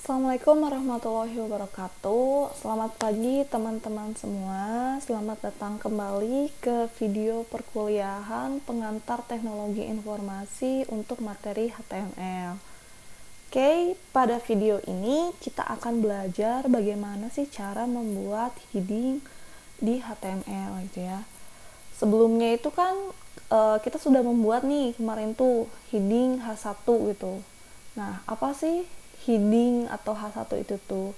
Assalamualaikum warahmatullahi wabarakatuh. Selamat pagi teman-teman semua. Selamat datang kembali ke video perkuliahan pengantar teknologi informasi untuk materi HTML. Oke, pada video ini kita akan belajar bagaimana sih cara membuat heading di HTML gitu ya. Sebelumnya itu kan kita sudah membuat nih kemarin tuh heading H1 gitu. Nah, apa sih heading atau H1 itu tuh?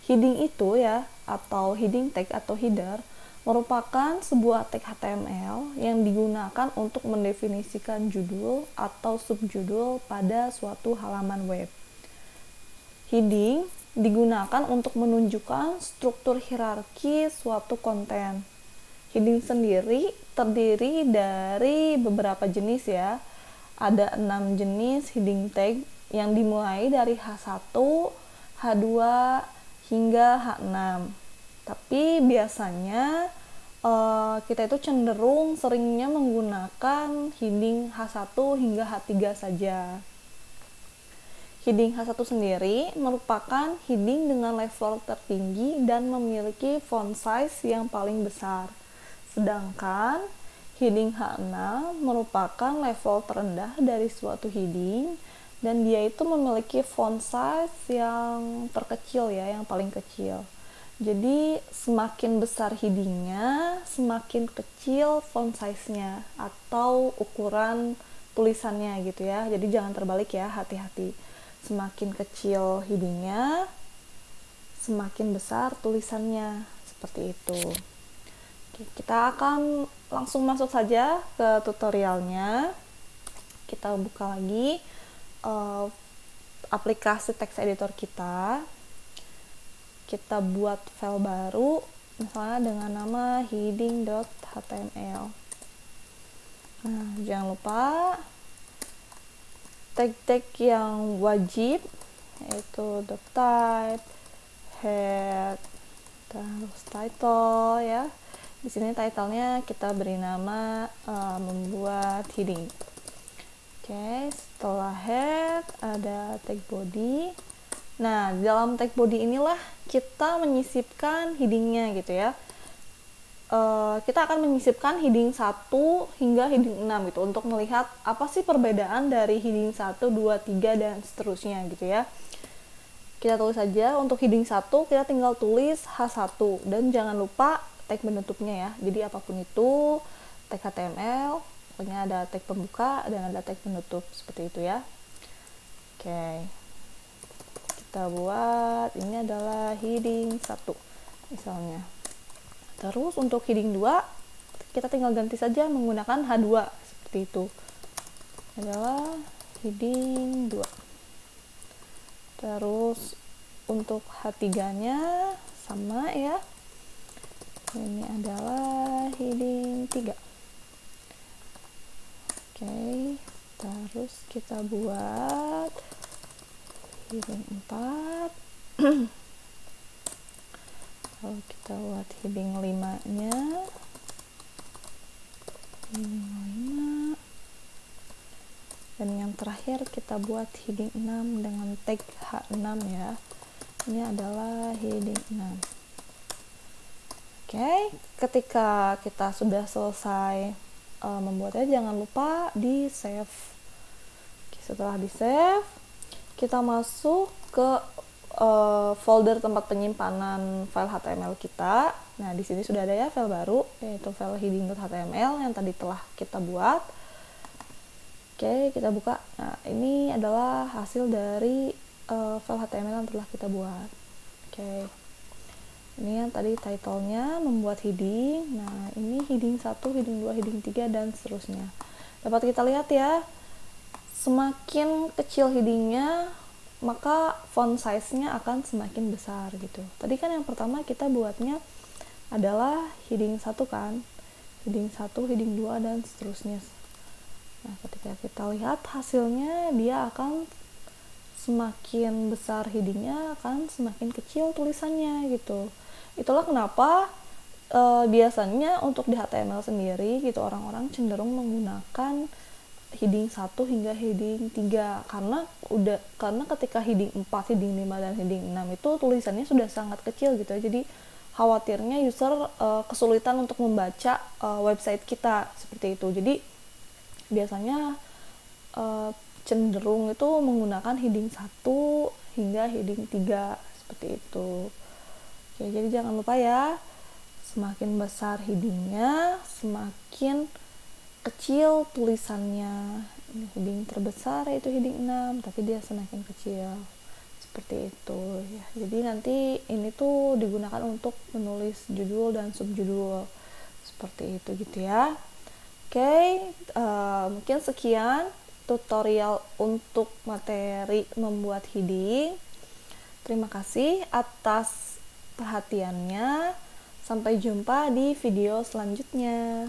Heading itu ya, atau heading tag atau header, merupakan sebuah tag HTML yang digunakan untuk mendefinisikan judul atau subjudul pada suatu halaman web. Heading digunakan untuk menunjukkan struktur hierarki suatu konten. Heading sendiri terdiri dari beberapa jenis ya. Ada 6 jenis heading tag yang dimulai dari H1, H2, hingga H6. Tapi biasanya kita itu cenderung seringnya menggunakan heading H1 hingga H3 saja. Heading H1 sendiri merupakan heading dengan level tertinggi dan memiliki font size yang paling besar. Sedangkan heading H6 merupakan level terendah dari suatu heading dan dia itu memiliki font size yang terkecil ya, yang paling kecil. Jadi semakin besar headingnya, semakin kecil font size-nya atau ukuran tulisannya gitu ya. Jadi jangan terbalik ya, hati-hati. Semakin kecil headingnya, semakin besar tulisannya, seperti itu. Oke, kita akan langsung masuk saja ke tutorialnya. Kita buka lagi aplikasi text editor kita buat file baru misalnya dengan nama heading.html. Nah, jangan lupa tag-tag yang wajib yaitu type, head, terus title ya. Di sini title-nya kita beri nama membuat heading. Oke, setelah head ada tag body. Nah, dalam tag body inilah kita menyisipkan headingnya gitu ya. Kita akan menyisipkan heading 1 hingga heading 6 gitu untuk melihat apa sih perbedaan dari heading 1, 2, 3 dan seterusnya gitu ya. Kita tulis saja untuk heading 1 kita tinggal tulis H1 dan jangan lupa tag penutupnya ya. Jadi apapun itu tag HTML pokoknya ada tag pembuka dan ada tag penutup seperti itu ya. Oke, kita buat ini adalah heading 1 misalnya. Terus untuk heading 2 kita tinggal ganti saja menggunakan H2 seperti itu, adalah heading 2. Terus untuk H3 nya sama ya, ini adalah heading 3. Oke, terus kita buat heading 4. Lalu kita buat heading 5 nya, heading 5. Dan yang terakhir kita buat heading 6 dengan tag H6 ya. Ini adalah heading 6. Oke, ketika kita sudah selesai membuatnya, jangan lupa di save. Oke, setelah di save kita masuk ke folder tempat penyimpanan file HTML kita. Nah, di sini sudah ada ya file baru yaitu file heading.html yang tadi telah kita buat. Oke, kita buka. Nah, ini adalah hasil dari file HTML yang telah kita buat. Oke, ini yang tadi title-nya membuat heading. Nah, ini heading 1, heading 2, heading 3 dan seterusnya. Dapat kita lihat ya, semakin kecil headingnya maka font size-nya akan semakin besar gitu. Tadi kan yang pertama kita buatnya adalah heading 1 kan, heading 1, heading 2 dan seterusnya. Nah, ketika kita lihat hasilnya, dia akan semakin besar headingnya, akan semakin kecil tulisannya gitu. Itulah kenapa biasanya untuk di HTML sendiri gitu orang-orang cenderung menggunakan heading 1 hingga heading 3 karena ketika heading 4, heading 5 dan heading 6 itu tulisannya sudah sangat kecil gitu ya. Jadi khawatirnya user kesulitan untuk membaca website kita seperti itu. Jadi biasanya cenderung itu menggunakan heading 1 hingga heading 3 seperti itu. Oke, jadi jangan lupa ya, semakin besar headingnya, semakin kecil tulisannya. Ini heading terbesar yaitu heading 6, tapi dia semakin kecil. Seperti itu ya. Jadi nanti ini tuh digunakan untuk menulis judul dan subjudul. Seperti itu gitu ya. Oke, mungkin sekian tutorial untuk materi membuat heading. Terima kasih atas perhatiannya. Sampai jumpa di video selanjutnya.